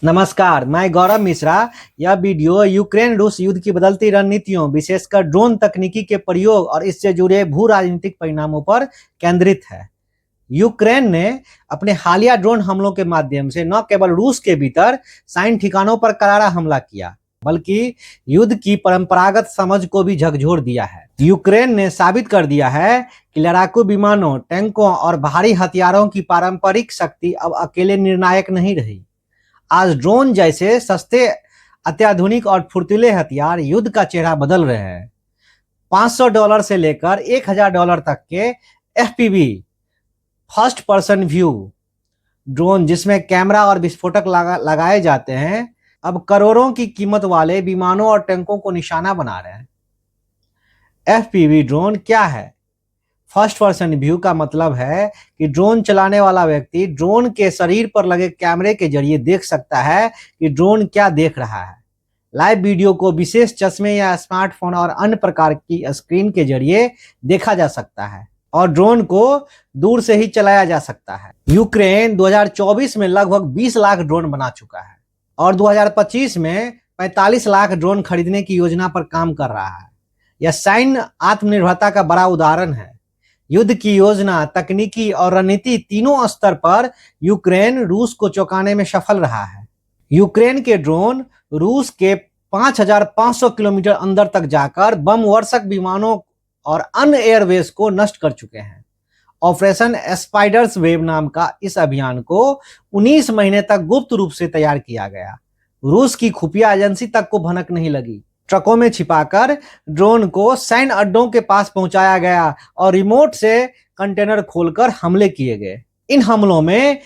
नमस्कार, मैं गौरव मिश्रा। यह वीडियो यूक्रेन रूस युद्ध की बदलती रणनीतियों, विशेषकर ड्रोन तकनीकी के प्रयोग और इससे जुड़े भू राजनीतिक परिणामों पर केंद्रित है। यूक्रेन ने अपने हालिया ड्रोन हमलों के माध्यम से न केवल रूस के भीतर सैन्य ठिकानों पर करारा हमला किया, बल्कि युद्ध की परंपरागत समझ को भी झकझोर दिया है। यूक्रेन ने साबित कर दिया है कि लड़ाकू विमानों, टैंकों और भारी हथियारों की पारंपरिक शक्ति अब अकेले निर्णायक नहीं रही। आज ड्रोन जैसे सस्ते, अत्याधुनिक और फुर्तीले हथियार युद्ध का चेहरा बदल रहे हैं। $500 से लेकर $1000 तक के FPV, first person view drone, जिसमें कैमरा और विस्फोटक लगाए जाते हैं, अब करोड़ों की कीमत वाले विमानों और टैंकों को निशाना बना रहे हैं। FPV ड्रोन क्या है? फर्स्ट पर्सन व्यू का मतलब है कि ड्रोन चलाने वाला व्यक्ति ड्रोन के शरीर पर लगे कैमरे के जरिए देख सकता है कि ड्रोन क्या देख रहा है। लाइव वीडियो को विशेष चश्मे या स्मार्टफोन और अन्य प्रकार की स्क्रीन के जरिए देखा जा सकता है और ड्रोन को दूर से ही चलाया जा सकता है। यूक्रेन 2024 में लगभग 20 लाख ड्रोन बना चुका है और 2025 में 45 लाख ड्रोन खरीदने की योजना पर काम कर रहा है। यह सैन्य आत्मनिर्भरता का बड़ा उदाहरण है। युद्ध की योजना, तकनीकी और रणनीति तीनों स्तर पर यूक्रेन रूस को चौंकाने में सफल रहा है। यूक्रेन के ड्रोन रूस के 5500 किलोमीटर अंदर तक जाकर बम वर्षक विमानों और अन्य एयरवेस को नष्ट कर चुके हैं। ऑपरेशन स्पाइडर्स वेब नाम का इस अभियान को 19 महीने तक गुप्त रूप से तैयार किया गया। रूस की खुफिया एजेंसी तक को भनक नहीं लगी। ट्रकों में छिपाकर ड्रोन को सैन्य अड्डों के पास पहुंचाया गया और रिमोट से कंटेनर खोलकर हमले किए गए। इन हमलों में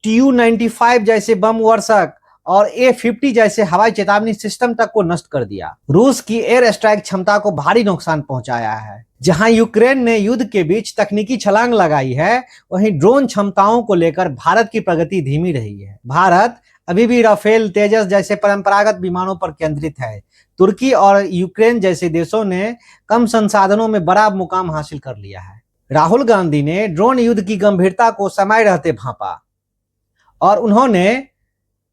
Tu-95 जैसे बम वर्षक और A-50 जैसे हवाई चेतावनी सिस्टम तक को नष्ट कर दिया। रूस की एयर स्ट्राइक क्षमता को भारी नुकसान पहुंचाया है। जहां यूक्रेन ने युद्ध के बीच तकनीकी छलांग लगाई है, वहीं ड्रोन क्षमताओं को लेकर भारत की प्रगति धीमी रही है। भारत अभी भी राफेल, तेजस जैसे परंपरागत विमानों पर केंद्रित है। तुर्की और यूक्रेन जैसे देशों ने कम संसाधनों में बड़ा मुकाम हासिल कर लिया है। राहुल गांधी ने ड्रोन युद्ध की गंभीरता को समय रहते भांपा और उन्होंने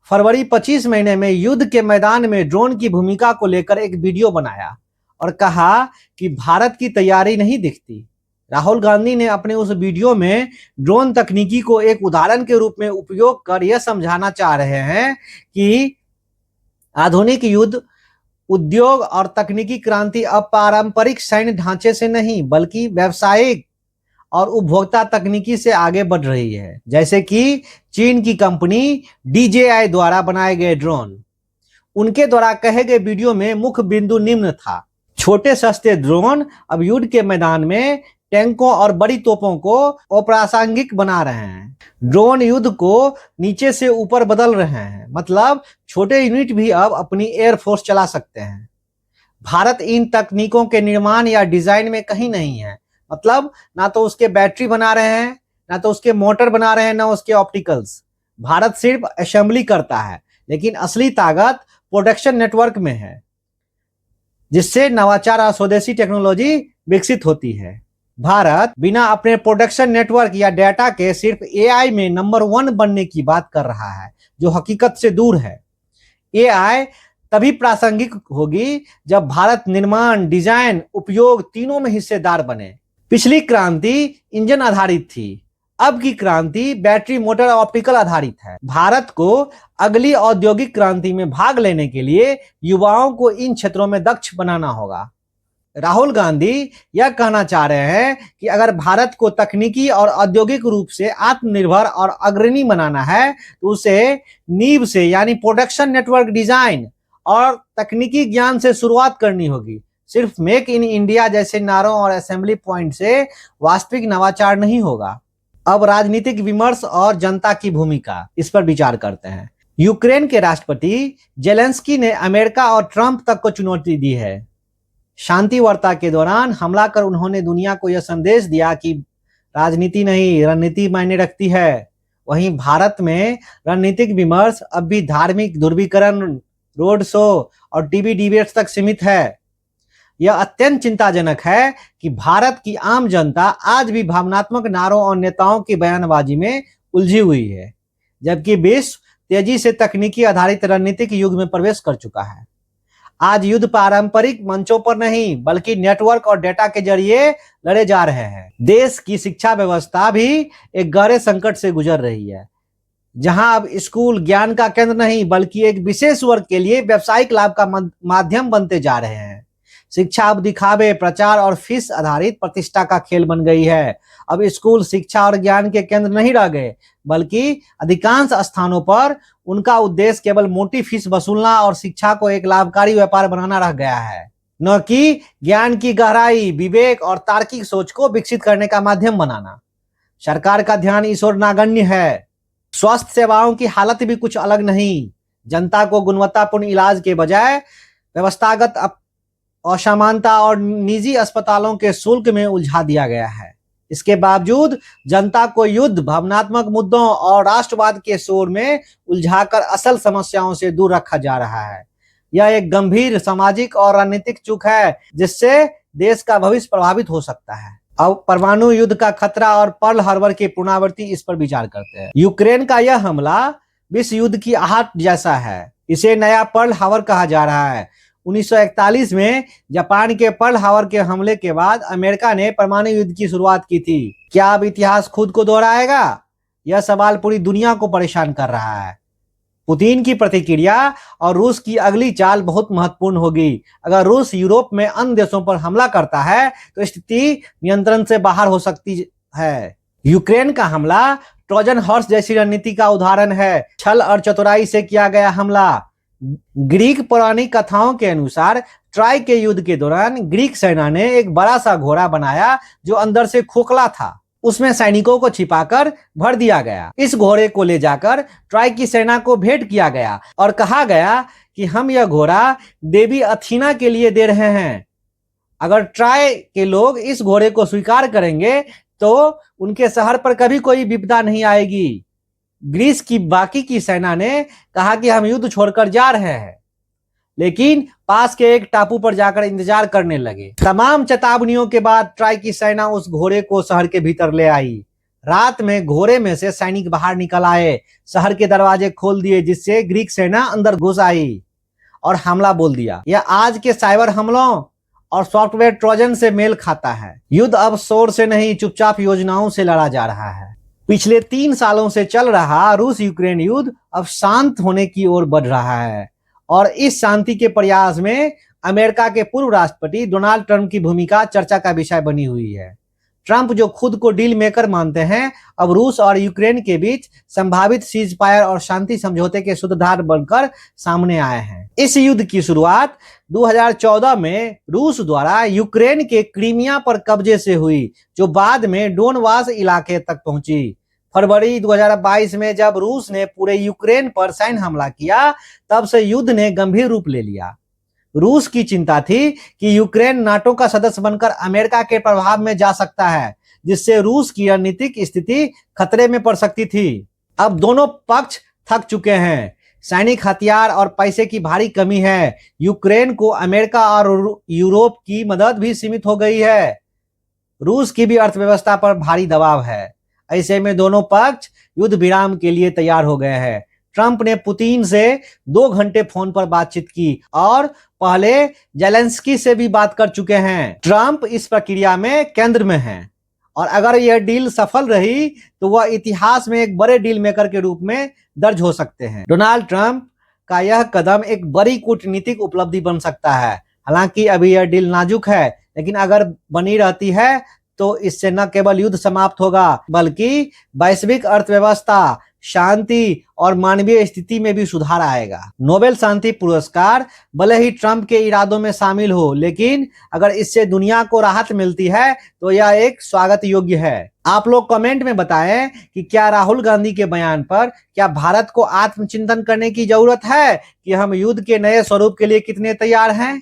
फरवरी 25 महीने में युद्ध के मैदान में ड्रोन की भूमिका को लेकर एक वीडियो बनाया और कहा कि भारत की तैयारी नहीं दिखती। राहुल गांधी ने अपने उस वीडियो में ड्रोन तकनीकी को एक उदाहरण के रूप में उपयोग कर यह समझाना चाह रहे हैं कि आधुनिक युद्ध उद्योग और तकनीकी क्रांति अब पारंपरिक सैन्य ढांचे से नहीं, बल्कि व्यावसायिक और उपभोक्ता तकनीकी से आगे बढ़ रही है। जैसे कि चीन की कंपनी DJI द्वारा बनाए गए ड्रोन। उनके द्वारा कहे गए वीडियो में मुख्य बिंदु निम्न था: छोटे सस्ते ड्रोन अब युद्ध के मैदान में टैंकों और बड़ी तोपों को अप्रासंगिक बना रहे हैं। ड्रोन युद्ध को नीचे से ऊपर बदल रहे हैं, मतलब छोटे यूनिट भी अब अपनी एयरफोर्स चला सकते हैं। भारत इन तकनीकों के निर्माण या डिजाइन में कहीं नहीं है, मतलब ना तो उसके बैटरी बना रहे हैं, ना तो उसके मोटर बना रहे हैं, ना उसके ऑप्टिकल्स। भारत सिर्फ असेंबली करता है, लेकिन असली ताकत प्रोडक्शन नेटवर्क में है, जिससे नवाचार और स्वदेशी टेक्नोलॉजी विकसित होती है। भारत बिना अपने प्रोडक्शन नेटवर्क या डेटा के सिर्फ AI में नंबर 1 बनने की बात कर रहा है, जो हकीकत से दूर है। AI तभी प्रासंगिक होगी जब भारत निर्माण, डिजाइन, उपयोग तीनों में हिस्सेदार बने। पिछली क्रांति इंजन आधारित थी, अब की क्रांति बैटरी, मोटर और ऑप्टिकल आधारित है। भारत को अगली औद्योगिक क्रांति में भाग लेने के लिए युवाओं को इन क्षेत्रों में दक्ष बनाना होगा। राहुल गांधी यह कहना चाह रहे हैं कि अगर भारत को तकनीकी और औद्योगिक रूप से आत्मनिर्भर और अग्रणी बनाना है, तो उसे नींव से, यानी प्रोडक्शन नेटवर्क, डिजाइन और तकनीकी ज्ञान से शुरुआत करनी होगी। सिर्फ मेक इन इंडिया जैसे नारों और असेंबली पॉइंट से वास्तविक नवाचार नहीं होगा। अब राजनीतिक विमर्श और जनता की भूमिका, इस पर विचार करते हैं। यूक्रेन के राष्ट्रपति जेलेंस्की ने अमेरिका और ट्रंप तक को चुनौती दी है। शांति वार्ता के दौरान हमला कर उन्होंने दुनिया को यह संदेश दिया कि राजनीति नहीं, रणनीति मायने रखती है। वहीं भारत में रणनीतिक विमर्श अब भी धार्मिक ध्रुवीकरण, रोड शो और टीवी डिबेट्स तक सीमित है। यह अत्यंत चिंताजनक है कि भारत की आम जनता आज भी भावनात्मक नारों और नेताओं की बयानबाजी में उलझी हुई है, जबकि विश्व तेजी से तकनीकी आधारित रणनीतिक युग में प्रवेश कर चुका है। आज युद्ध पारंपरिक मंचों पर नहीं बल्कि नेटवर्क और डेटा के जरिए लड़े जा रहे हैं। देश की शिक्षा व्यवस्था भी एक गहरे संकट से गुजर रही है, जहां अब स्कूल ज्ञान का केंद्र नहीं बल्कि एक विशेष वर्ग के लिए व्यावसायिक लाभ का माध्यम बनते जा रहे हैं। शिक्षा अब दिखावे, प्रचार और फीस आधारित प्रतिष्ठा का खेल बन गई है। अब स्कूल शिक्षा और ज्ञान के केंद्र नहीं रह गए, बल्कि अधिकांश स्थानों पर उनका उद्देश्य केवल मोटी फीस वसूलना और शिक्षा को एक लाभकारी व्यापार बनाना रह गया है, न कि ज्ञान की गहराई, विवेक और तार्किक सोच को विकसित करने का माध्यम बनाना। सरकार का ध्यान इस ओर नगण्य है। स्वास्थ्य सेवाओं की हालत भी कुछ अलग नहीं। जनता को गुणवत्तापूर्ण इलाज के बजाय व्यवस्थागत असमानता और निजी अस्पतालों के शुल्क में उलझा दिया गया है। इसके बावजूद जनता को युद्ध, भावनात्मक मुद्दों और राष्ट्रवाद के शोर में उलझाकर असल समस्याओं से दूर रखा जा रहा है। यह एक गंभीर सामाजिक और रणनीतिक चूक है जिससे देश का भविष्य प्रभावित हो सकता है। अब परमाणु युद्ध का खतरा और पर्ल हार्बर की पुनरावृत्ति, इस पर विचार करते हैं। यूक्रेन का यह हमला विश्व युद्ध की आहट जैसा है। इसे नया पर्ल हार्बर कहा जा रहा है। 1941 में जापान के पर्ल हार्बर के हमले के बाद अमेरिका ने परमाणु युद्ध की शुरुआत की थी। क्या अब इतिहास खुद को दोहराएगा? यह सवाल पूरी दुनिया को परेशान कर रहा है। पुतिन की प्रतिक्रिया और रूस की अगली चाल बहुत महत्वपूर्ण होगी। अगर रूस यूरोप में अन्य देशों पर हमला करता है तो स्थिति नियंत्रण से बाहर हो सकती है। यूक्रेन का हमला ट्रोजन हॉर्स जैसी रणनीति का उदाहरण है। छल और चतुराई से किया गया हमला। ग्रीक पौराणिक कथाओं के अनुसार ट्रॉय के युद्ध के दौरान ग्रीक सेना ने एक बड़ा सा घोड़ा बनाया जो अंदर से खोखला था। उसमें सैनिकों को छिपाकर भर दिया गया। इस घोड़े को ले जाकर ट्रॉय की सेना को भेंट किया गया और कहा गया कि हम यह घोड़ा देवी अथीना के लिए दे रहे हैं। अगर ट्रॉय के लोग इस घोड़े को स्वीकार करेंगे तो उनके शहर पर कभी कोई विपदा नहीं आएगी। ग्रीस की बाकी की सेना ने कहा कि हम युद्ध छोड़कर जा रहे हैं, लेकिन पास के एक टापू पर जाकर इंतजार करने लगे। तमाम चेतावनियों के बाद ट्रॉय की सेना उस घोड़े को शहर के भीतर ले आई। रात में घोड़े में से सैनिक बाहर निकल आए, शहर के दरवाजे खोल दिए, जिससे ग्रीक सेना अंदर घुस आई और हमला बोल दिया। यह आज के साइबर हमलों और सॉफ्टवेयर ट्रोजन से मेल खाता है। युद्ध अब शोर से नहीं, चुपचाप योजनाओं से लड़ा जा रहा है। पिछले 3 सालों से चल रहा रूस यूक्रेन युद्ध अब शांत होने की ओर बढ़ रहा है और इस शांति के प्रयास में अमेरिका के पूर्व राष्ट्रपति डोनाल्ड ट्रंप की भूमिका चर्चा का विषय बनी हुई है। ट्रंप, जो खुद को डील मेकर मानते हैं, अब रूस और यूक्रेन के बीच संभावित सीज फायर और शांति समझौते के सूत्रधार बनकर सामने आए हैं। इस युद्ध की शुरुआत 2014 में रूस द्वारा यूक्रेन के क्रीमिया पर कब्जे से हुई, जो बाद में डोनबास इलाके तक पहुंची। फरवरी 2022 में जब रूस ने पूरे यूक्रेन पर सैन्य हमला किया, तब से युद्ध ने गंभीर रूप ले लिया। रूस की चिंता थी कि यूक्रेन नाटो का सदस्य बनकर अमेरिका के प्रभाव में जा सकता है, जिससे रूस की रणनीतिक स्थिति खतरे में पड़ सकती थी। अब दोनों पक्ष थक चुके हैं। सैनिक हथियार और पैसे की भारी कमी है। यूक्रेन को अमेरिका और यूरोप की मदद भी सीमित हो गई है। रूस की भी अर्थव्यवस्था पर भारी दबाव है। ऐसे में दोनों पक्ष युद्ध विराम के लिए तैयार हो गए हैं। ट्रंप ने पुतिन से 2 घंटे फोन पर बातचीत की और पहले जेलेंस्की से भी बात कर चुके हैं। ट्रंप इस प्रक्रिया में केंद्र में हैं और अगर यह डील सफल रही तो वह इतिहास में एक बड़े डील मेकर के रूप में दर्ज हो सकते हैं। डोनाल्ड ट्रंप का यह कदम एक बड़ी कूटनीतिक उपलब्धि बन सकता है। हालांकि अभी यह डील नाजुक है, लेकिन अगर बनी रहती है तो इससे न केवल युद्ध समाप्त होगा बल्कि वैश्विक अर्थव्यवस्था, शांति और मानवीय स्थिति में भी सुधार आएगा। नोबेल शांति पुरस्कार भले ही ट्रंप के इरादों में शामिल हो, लेकिन अगर इससे दुनिया को राहत मिलती है तो यह एक स्वागत योग्य है। आप लोग कमेंट में बताएं कि क्या राहुल गांधी के बयान पर क्या भारत को आत्मचिंतन करने की जरूरत है कि हम युद्ध के नए स्वरूप के लिए कितने तैयार हैं।